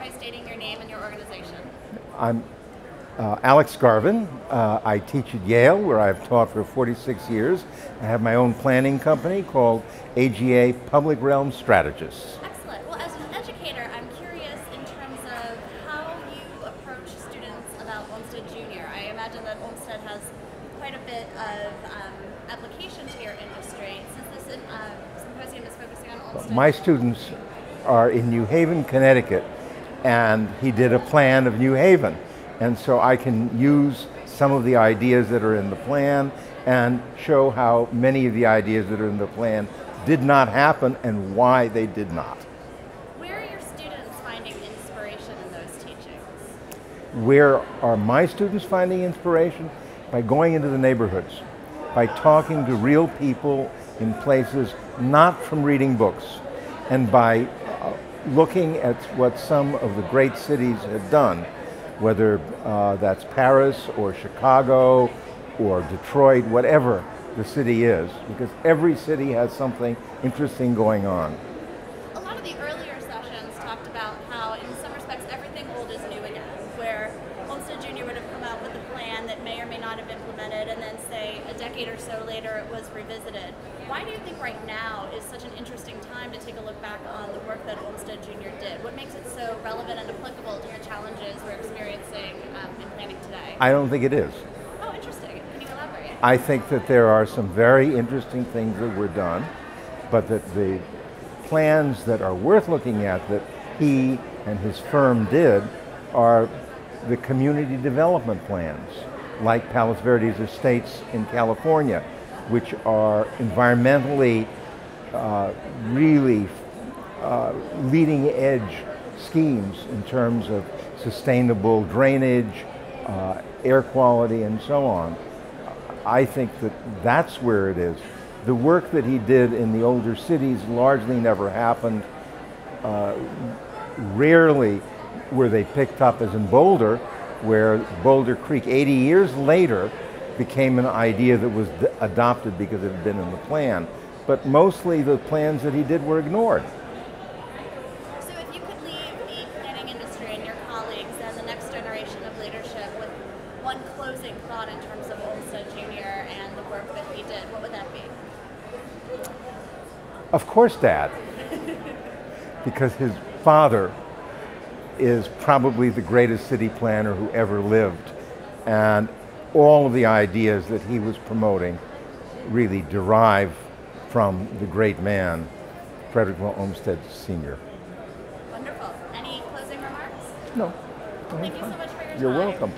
by stating your name and your organization. I'm Alex Garvin. I teach at Yale, where I've taught for 46 years. I have my own planning company called AGA Public Realm Strategists. Excellent. Well, as an educator, I'm curious in terms of how you approach students about Olmsted Junior. I imagine that Olmsted has quite a bit of application to your industry. Since this symposium is focusing on Olmsted. My students are in New Haven, Connecticut, and he did a plan of New Haven. And so I can use some of the ideas that are in the plan and show how many of the ideas that are in the plan did not happen and why they did not. Where are your students finding inspiration in those teachings? Where are my students finding inspiration? By going into the neighborhoods, by talking to real people in places, not from reading books, and by looking at what some of the great cities have done, whether that's Paris or Chicago or Detroit, whatever the city is, because every city has something interesting going on. A lot of the earlier sessions talked about how, in some respects, everything old is new again, where Olmsted Junior would have come out with a plan that may or may not have implemented, and then, say, a decade or so later, it was revisited. Why do you think right now is such an interesting time to take a look back on the work that Olmsted Junior did? What makes it so relevant and applicable to the challenges we're experiencing in planning today? I don't think it is. Oh, interesting. Can you elaborate? I think that there are some very interesting things that were done, but that the plans that are worth looking at that he and his firm did are the community development plans, like Palos Verdes Estates in California, which are environmentally really leading edge schemes in terms of sustainable drainage, air quality, and so on. I think that that's where it is. The work that he did in the older cities largely never happened. Rarely were they picked up, as in Boulder, where Boulder Creek 80 years later became an idea that was adopted because it had been in the plan. But mostly the plans that he did were ignored. So if you could leave the planning industry and your colleagues and the next generation of leadership with one closing thought in terms of Olmsted Junior and the work that he did, what would that be? Of course, Dad. Because his father is probably the greatest city planner who ever lived. And all of the ideas that he was promoting really derive from the great man, Frederick Olmsted Sr. Wonderful. Any closing remarks? No. Thank you so much for your time. You're welcome.